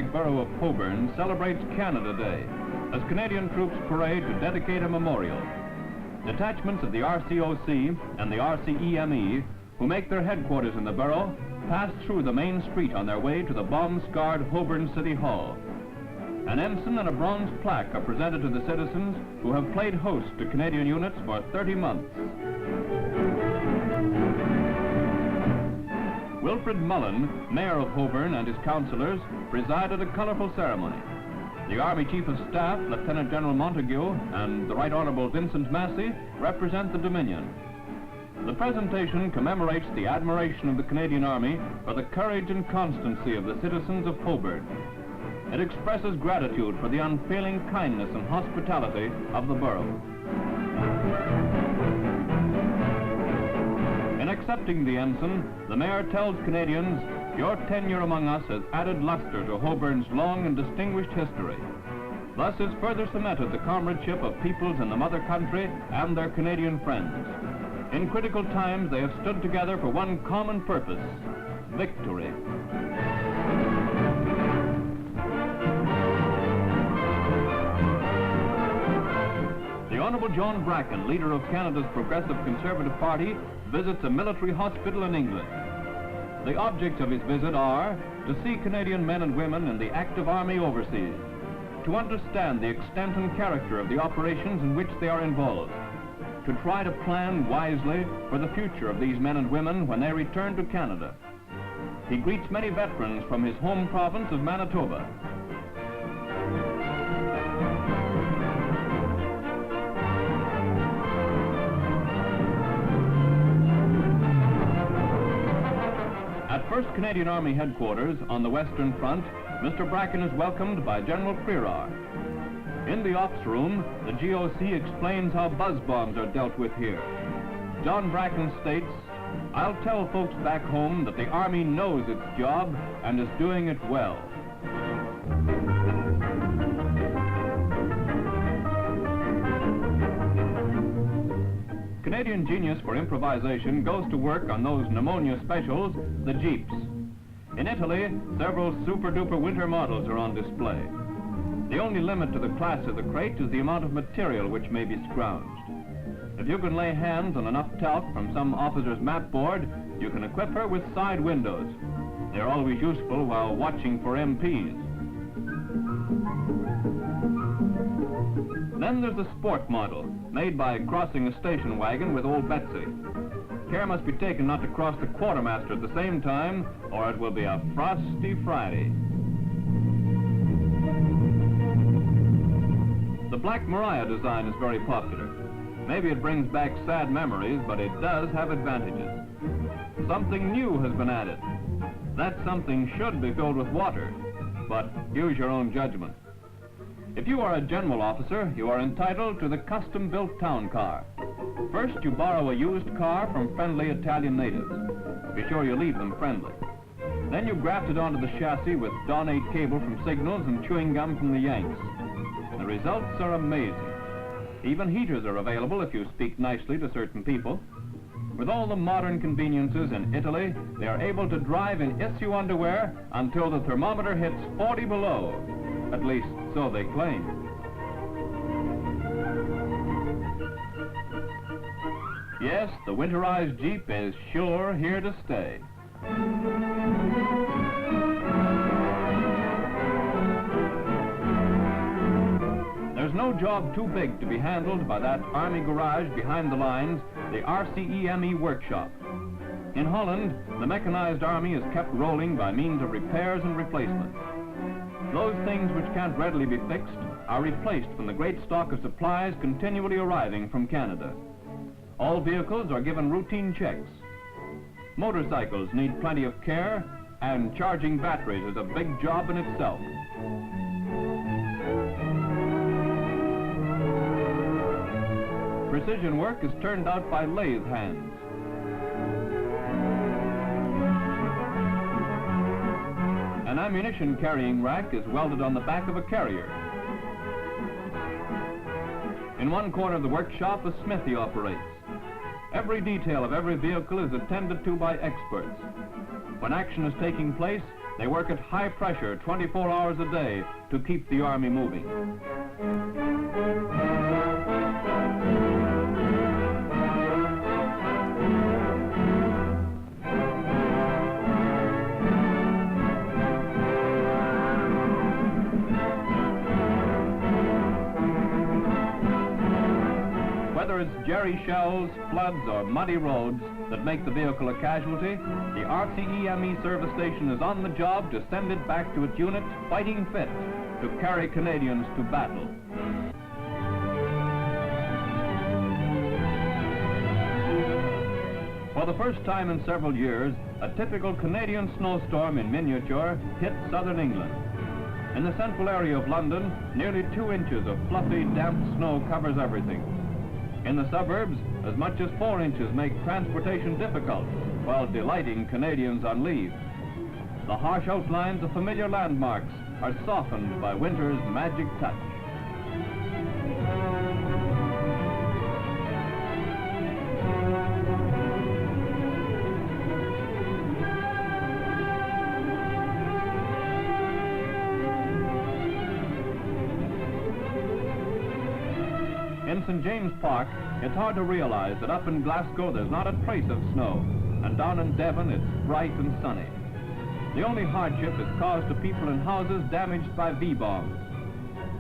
historic borough of Holborn celebrates Canada Day as Canadian troops parade to dedicate a memorial. Detachments of the RCOC and the RCEME, who make their headquarters in the borough, pass through the main street on their way to the bomb-scarred Holborn City Hall. An ensign and a bronze plaque are presented to the citizens who have played host to Canadian units for 30 months. Wilfred Mullen, Mayor of Holborn, and his councillors preside at a colourful ceremony. The Army Chief of Staff, Lieutenant General Montague, and the Right Honourable Vincent Massey represent the Dominion. The presentation commemorates the admiration of the Canadian Army for the courage and constancy of the citizens of Holborn. It expresses gratitude for the unfailing kindness and hospitality of the borough. In accepting the ensign, the Mayor tells Canadians, "Your tenure among us has added luster to Holborn's long and distinguished history. Thus is further cemented the comradeship of peoples in the mother country and their Canadian friends. In critical times, they have stood together for one common purpose, victory." The Honourable John Bracken, leader of Canada's Progressive Conservative Party, visits a military hospital in England. The objects of his visit are to see Canadian men and women in the active army overseas, to understand the extent and character of the operations in which they are involved, to try to plan wisely for the future of these men and women when they return to Canada. He greets many veterans from his home province of Manitoba. At 1st Canadian Army Headquarters on the Western Front, Mr. Bracken is welcomed by General Crerar. In the ops room, the GOC explains how buzz bombs are dealt with here. John Bracken states, "I'll tell folks back home that the Army knows its job and is doing it well." Canadian genius for improvisation goes to work on those pneumonia specials, the Jeeps. In Italy, several super-duper winter models are on display. The only limit to the class of the crate is the amount of material which may be scrounged. If you can lay hands on enough talc from some officer's map board, you can equip her with side windows. They're always useful while watching for MPs. Then there's the sport model, made by crossing a station wagon with old Betsy. Care must be taken not to cross the quartermaster at the same time, or it will be a frosty Friday. The Black Maria design is very popular. Maybe it brings back sad memories, but it does have advantages. Something new has been added. That something should be filled with water, but use your own judgment. If you are a general officer, you are entitled to the custom-built town car. First, you borrow a used car from friendly Italian natives. Be sure you leave them friendly. Then you graft it onto the chassis with Dawn-8 cable from Signals and chewing gum from the Yanks. The results are amazing. Even heaters are available if you speak nicely to certain people. With all the modern conveniences in Italy, they are able to drive in issue underwear until the thermometer hits 40 below. At least, so they claim. Yes, the winterized Jeep is sure here to stay. There's no job too big to be handled by that Army garage behind the lines, the RCEME workshop. In Holland, the mechanized Army is kept rolling by means of repairs and replacements. Those things which can't readily be fixed are replaced from the great stock of supplies continually arriving from Canada. All vehicles are given routine checks. Motorcycles need plenty of care, and charging batteries is a big job in itself. Precision work is turned out by lathe hands. An ammunition carrying rack is welded on the back of a carrier. In one corner of the workshop, a smithy operates. Every detail of every vehicle is attended to by experts. When action is taking place, They work at high pressure 24 hours a day to keep the Army moving. Whether it's jerry shells, floods, or muddy roads that make the vehicle a casualty, the RCEME service station is on the job to send it back to its unit fighting fit to carry Canadians to battle. For the first time in several years, a typical Canadian snowstorm in miniature hit southern England. In the central area of London, nearly 2 inches of fluffy, damp snow covers everything. In the suburbs, as much as 4 inches make transportation difficult while delighting Canadians on leave. The harsh outlines of familiar landmarks are softened by winter's magic touch. In St. James Park, it's hard to realize that up in Glasgow there's not a trace of snow, and down in Devon it's bright and sunny. The only hardship is caused to people in houses damaged by V-bombs.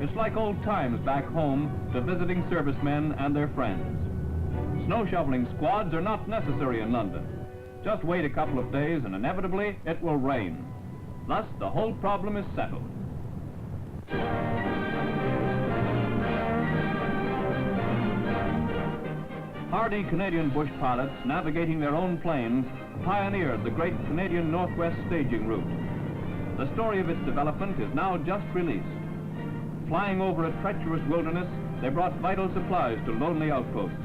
It's like old times back home to visiting servicemen and their friends. Snow shoveling squads are not necessary in London. Just wait a couple of days and inevitably it will rain. Thus, the whole problem is settled. Hardy Canadian bush pilots navigating their own planes pioneered the great Canadian Northwest staging route. The story of its development is now just released. Flying over a treacherous wilderness, they brought vital supplies to lonely outposts.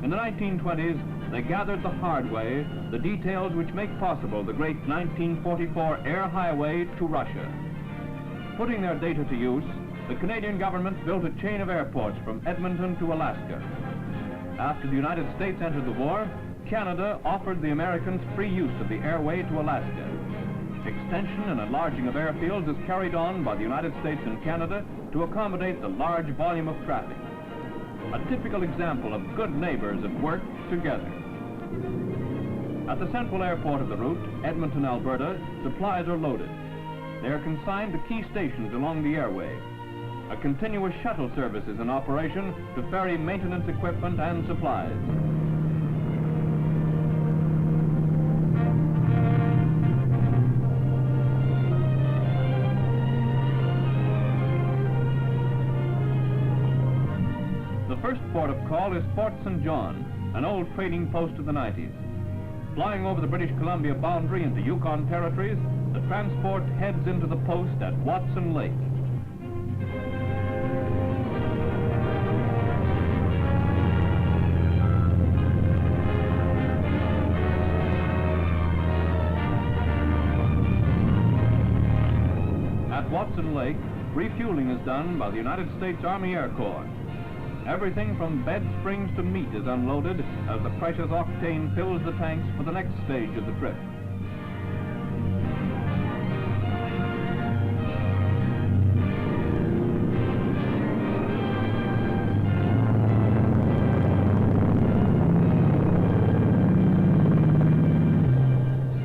In the 1920s, they gathered the hard way the details which make possible the great 1944 air highway to Russia. Putting their data to use, the Canadian government built a chain of airports from Edmonton to Alaska. After the United States entered the war, Canada offered the Americans free use of the airway to Alaska. Extension and enlarging of airfields is carried on by the United States and Canada to accommodate the large volume of traffic. A typical example of good neighbors at work together. At the central airport of the route, Edmonton, Alberta, supplies are loaded. They are consigned to key stations along the airway. A continuous shuttle service is in operation to ferry maintenance equipment and supplies. The first port of call is Fort St. John, an old trading post of the 90s. Flying over the British Columbia boundary into Yukon territories, the transport heads into the post at Watson Lake. At Watson Lake, refueling is done by the United States Army Air Corps. Everything from bed springs to meat is unloaded as the precious octane fills the tanks for the next stage of the trip.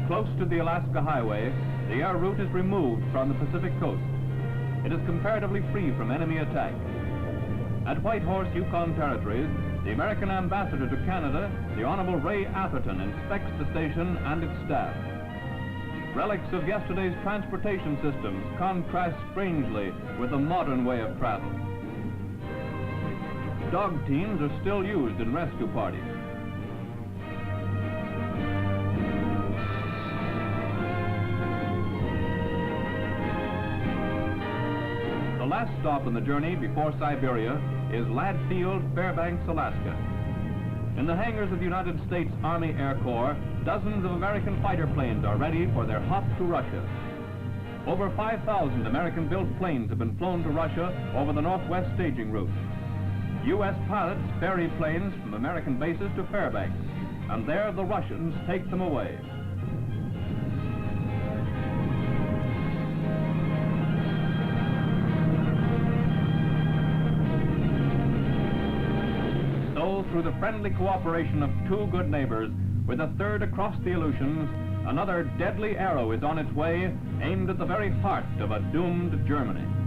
Close to the Alaska Highway, the air route is removed from the Pacific coast. It is comparatively free from enemy attack. At Whitehorse, Yukon Territories, the American ambassador to Canada, the Honourable Ray Atherton, inspects the station and its staff. Relics of yesterday's transportation systems contrast strangely with the modern way of travel. Dog teams are still used in rescue parties. The last stop on the journey before Siberia is Ladd Field, Fairbanks, Alaska. In the hangars of the United States Army Air Corps, dozens of American fighter planes are ready for their hop to Russia. Over 5,000 American-built planes have been flown to Russia over the Northwest staging route. U.S. pilots ferry planes from American bases to Fairbanks, and there the Russians take them away. Now, through the friendly cooperation of two good neighbors, with a third across the Aleutians, another deadly arrow is on its way, aimed at the very heart of a doomed Germany.